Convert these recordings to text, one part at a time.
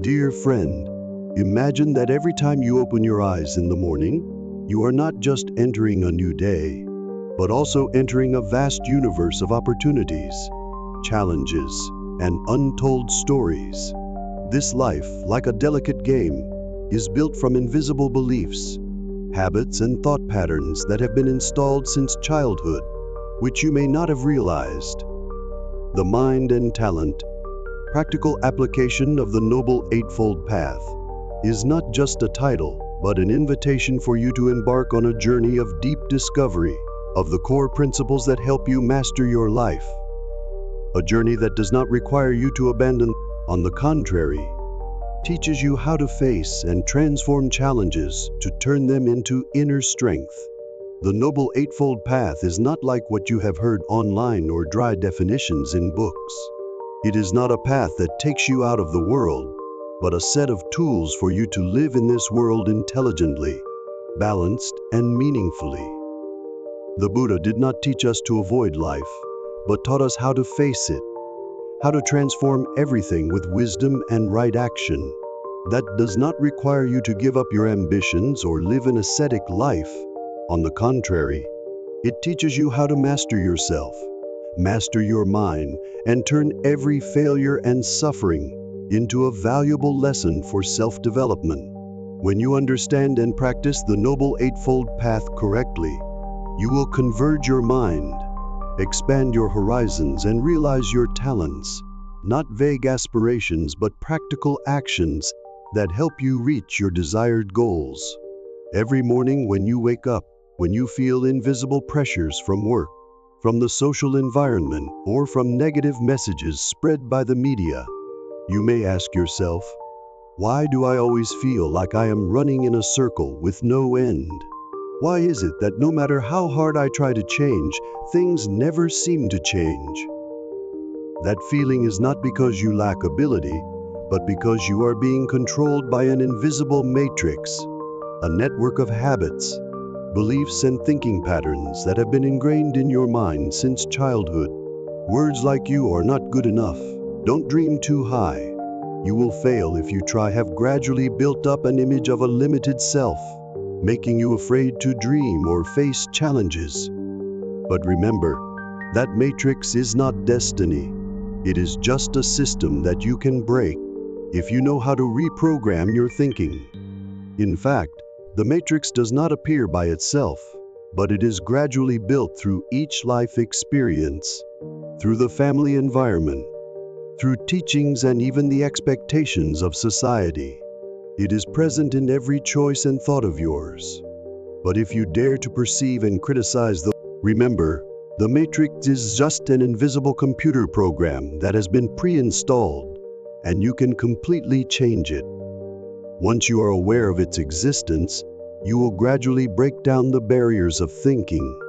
Dear friend, imagine that every time you open your eyes in the morning, you are not just entering a new day, but also entering a vast universe of opportunities, challenges, and untold stories. This life, like a delicate game, is built from invisible beliefs, habits, and thought patterns that have been installed since childhood, which you may not have realized. The mind and talent, practical application of the Noble Eightfold Path, is not just a title, but an invitation for you to embark on a journey of deep discovery of the core principles that help you master your life. A journey that does not require you to abandon, on the contrary, teaches you how to face and transform challenges to turn them into inner strength. The Noble Eightfold Path is not like what you have heard online or dry definitions in books. It is not a path that takes you out of the world, but a set of tools for you to live in this world intelligently, balanced, and meaningfully. The Buddha did not teach us to avoid life, but taught us how to face it, how to transform everything with wisdom and right action. That does not require you to give up your ambitions or live an ascetic life. On the contrary, it teaches you how to master yourself, master your mind, and turn every failure and suffering into a valuable lesson for self-development. When you understand and practice the Noble Eightfold Path correctly, you will converge your mind, expand your horizons, and realize your talents, not vague aspirations but practical actions that help you reach your desired goals. Every morning when you wake up, when you feel invisible pressures from work, from the social environment, or from negative messages spread by the media, you may ask yourself, why do I always feel like I am running in a circle with no end? Why is it that no matter how hard I try to change, things never seem to change? That feeling is not because you lack ability, but because you are being controlled by an invisible matrix, a network of habits, beliefs, and thinking patterns that have been ingrained in your mind since childhood. Words like "you are not good enough," "don't dream too high," "you will fail if you try" have gradually built up an image of a limited self, making you afraid to dream or face challenges. But remember, that matrix is not destiny. It is just a system that you can break if you know how to reprogram your thinking. In fact, the matrix does not appear by itself, but it is gradually built through each life experience, through the family environment, through teachings, and even the expectations of society. It is present in every choice and thought of yours. But if you dare to perceive and criticize remember, the matrix is just an invisible computer program that has been pre-installed, and you can completely change it. Once you are aware of its existence, you will gradually break down the barriers of thinking,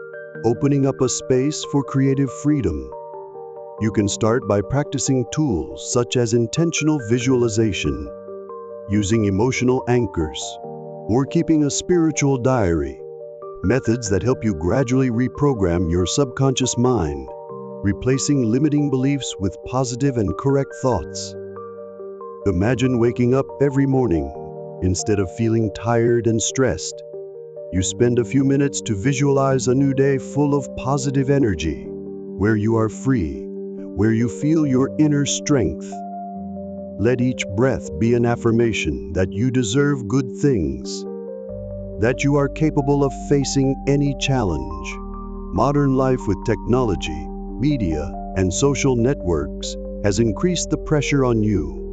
opening up a space for creative freedom. You can start by practicing tools such as intentional visualization, using emotional anchors, or keeping a spiritual diary, methods that help you gradually reprogram your subconscious mind, replacing limiting beliefs with positive and correct thoughts. Imagine waking up every morning. Instead of feeling tired and stressed, you spend a few minutes to visualize a new day full of positive energy, where you are free, where you feel your inner strength. Let each breath be an affirmation that you deserve good things, that you are capable of facing any challenge. Modern life with technology, media, and social networks has increased the pressure on you.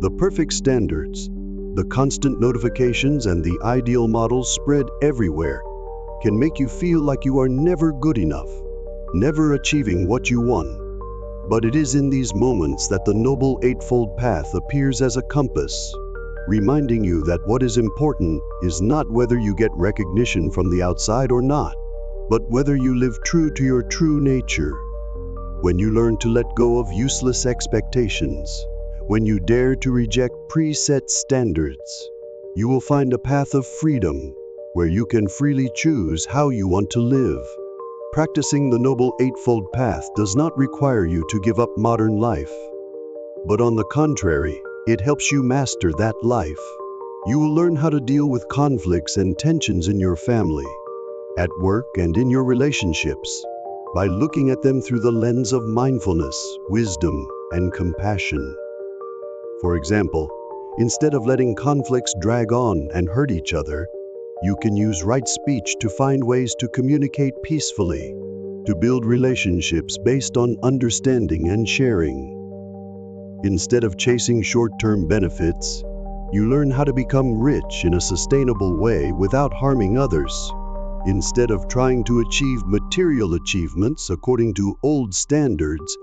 The perfect standards, the constant notifications, and the ideal models spread everywhere can make you feel like you are never good enough, never achieving what you want. But it is in these moments that the Noble Eightfold Path appears as a compass, reminding you that what is important is not whether you get recognition from the outside or not, but whether you live true to your true nature. When you learn to let go of useless expectations, when you dare to reject preset standards, you will find a path of freedom where you can freely choose how you want to live. Practicing the Noble Eightfold Path does not require you to give up modern life, but on the contrary, It helps you master that life. You will learn how to deal with conflicts and tensions in your family, at work, and in your relationships by looking at them through the lens of mindfulness, wisdom, and compassion. For example, instead of letting conflicts drag on and hurt each other, you can use right speech to find ways to communicate peacefully, to build relationships based on understanding and sharing. Instead of chasing short-term benefits, you learn how to become rich in a sustainable way without harming others. Instead of trying to achieve material achievements according to old standards,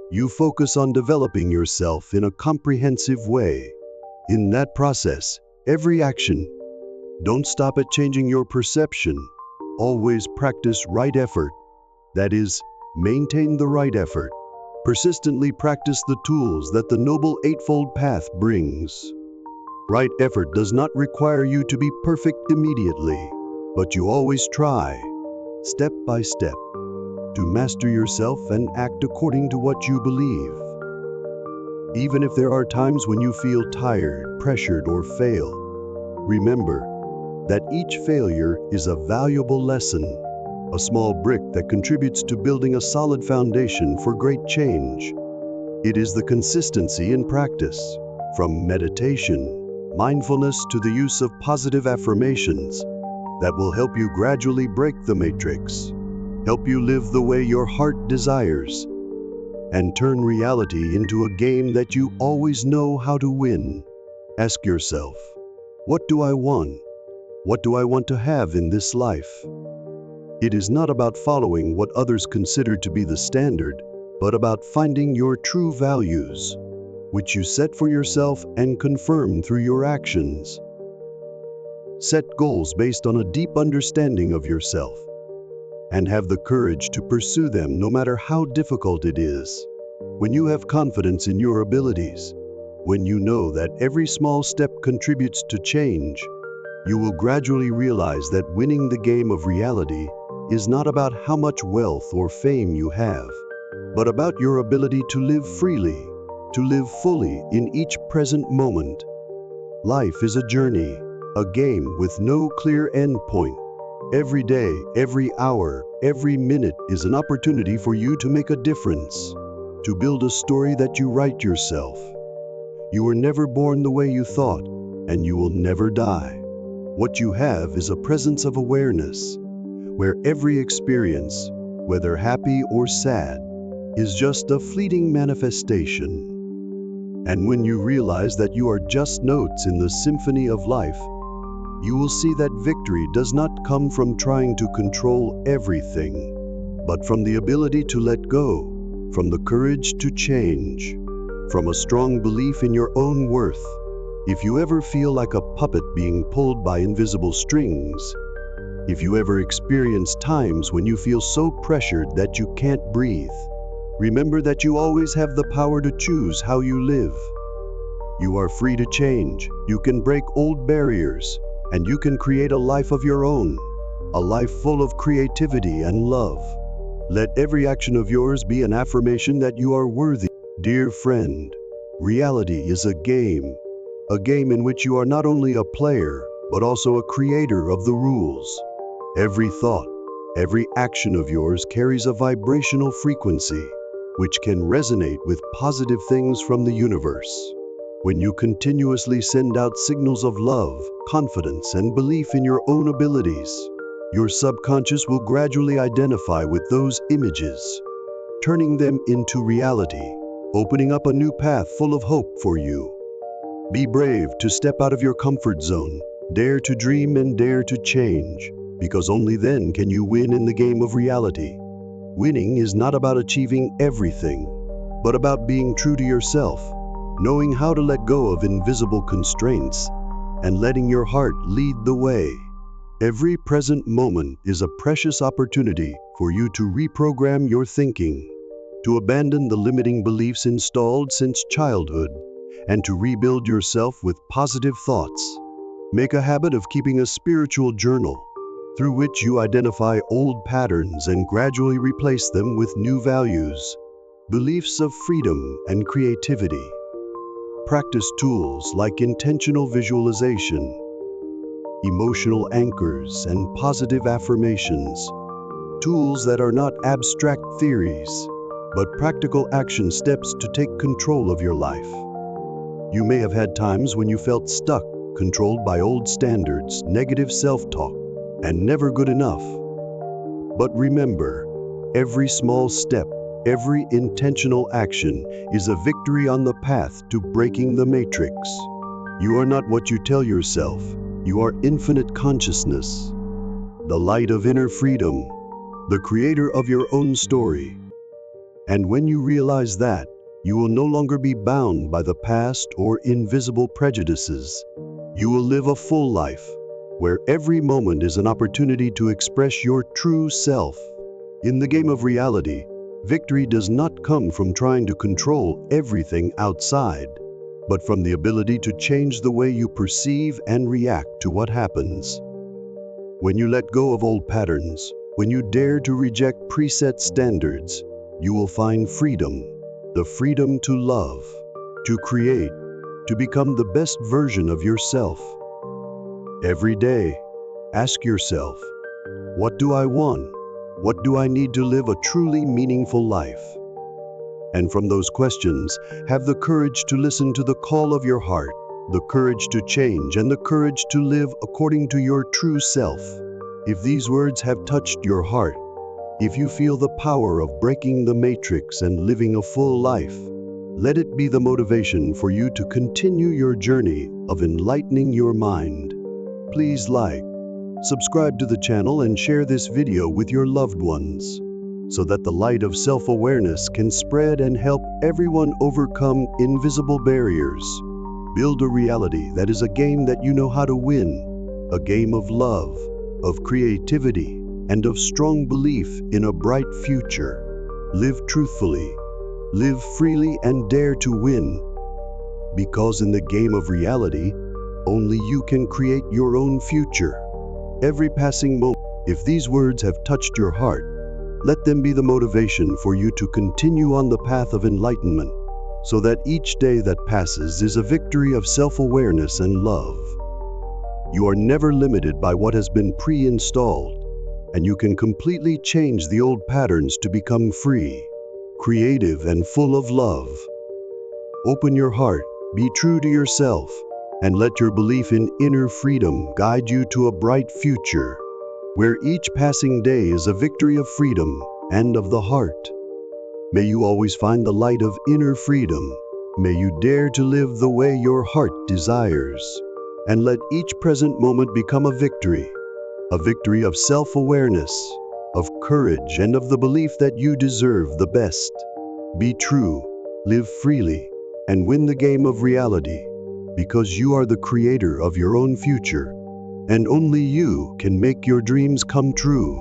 you focus on developing yourself in a comprehensive way. In that process, every action, don't stop at changing your perception. Always practice right effort. That is, maintain the right effort. Persistently practice the tools that the Noble Eightfold Path brings. Right effort does not require you to be perfect immediately, but you always try, step by step, to master yourself and act according to what you believe. Even if there are times when you feel tired, pressured, or fail, remember that each failure is a valuable lesson, a small brick that contributes to building a solid foundation for great change. It is the consistency in practice, from meditation, mindfulness to the use of positive affirmations, that will help you gradually break the matrix, help you live the way your heart desires, and turn reality into a game that you always know how to win. Ask yourself, what do I want? What do I want to have in this life? It is not about following what others consider to be the standard, but about finding your true values, which you set for yourself and confirm through your actions. Set goals based on a deep understanding of yourself, and have the courage to pursue them no matter how difficult it is. When you have confidence in your abilities, when you know that every small step contributes to change, you will gradually realize that winning the game of reality is not about how much wealth or fame you have, but about your ability to live freely, to live fully in each present moment. Life is a journey, a game with no clear end point. Every day, every hour, every minute is an opportunity for you to make a difference, to build a story that you write yourself. You were never born the way you thought, and you will never die. What you have is a presence of awareness, where every experience, whether happy or sad, is just a fleeting manifestation. And when you realize that you are just notes in the symphony of life, you will see that victory does not come from trying to control everything, but from the ability to let go, from the courage to change, from a strong belief in your own worth. If you ever feel like a puppet being pulled by invisible strings, if you ever experience times when you feel so pressured that you can't breathe, remember that you always have the power to choose how you live. You are free to change, you can break old barriers, and you can create a life of your own, a life full of creativity and love. Let every action of yours be an affirmation that you are worthy. Dear friend, reality is a game in which you are not only a player, but also a creator of the rules. Every thought, every action of yours carries a vibrational frequency, which can resonate with positive things from the universe. When you continuously send out signals of love, confidence, and belief in your own abilities, your subconscious will gradually identify with those images, turning them into reality, opening up a new path full of hope for you. Be brave to step out of your comfort zone, dare to dream and dare to change, because only then can you win in the game of reality. Winning is not about achieving everything, but about being true to yourself, knowing how to let go of invisible constraints, and letting your heart lead the way. Every present moment is a precious opportunity for you to reprogram your thinking, to abandon the limiting beliefs installed since childhood, and to rebuild yourself with positive thoughts. Make a habit of keeping a spiritual journal, through which you identify old patterns and gradually replace them with new values, beliefs of freedom and creativity. practice tools like intentional visualization, emotional anchors, and positive affirmations. Tools that are not abstract theories, but practical action steps to take control of your life. You may have had times when you felt stuck, controlled by old standards, negative self-talk, and never good enough. But remember, every small step, every intentional action is a victory on the path to breaking the matrix. You are not what you tell yourself. You are infinite consciousness, the light of inner freedom, the creator of your own story. And when you realize that, you will no longer be bound by the past or invisible prejudices. You will live a full life, where every moment is an opportunity to express your true self. In the game of reality, victory does not come from trying to control everything outside, but from the ability to change the way you perceive and react to what happens. When you let go of old patterns, when you dare to reject preset standards, you will find freedom, the freedom to love, to create, to become the best version of yourself. Every day, ask yourself, what do I want? What do I need to live a truly meaningful life? And from those questions, have the courage to listen to the call of your heart, the courage to change, and the courage to live according to your true self. If these words have touched your heart, if you feel the power of breaking the matrix and living a full life, let it be the motivation for you to continue your journey of enlightening your mind. Please like, subscribe to the channel, and share this video with your loved ones, so that the light of self-awareness can spread and help everyone overcome invisible barriers. Build a reality that is a game that you know how to win, a game of love, of creativity, and of strong belief in a bright future. Live truthfully, live freely, and dare to win. Because in the game of reality, only you can create your own future. Every passing moment, if these words have touched your heart, let them be the motivation for you to continue on the path of enlightenment, so that each day that passes is a victory of self-awareness and love. You are never limited by what has been pre-installed, and you can completely change the old patterns to become free, creative, and full of love. Open your heart, be true to yourself, and let your belief in inner freedom guide you to a bright future, where each passing day is a victory of freedom and of the heart. May you always find the light of inner freedom. May you dare to live the way your heart desires, and let each present moment become a victory of self-awareness, of courage, and of the belief that you deserve the best. Be true, live freely, and win the game of reality, because you are the creator of your own future, and only you can make your dreams come true.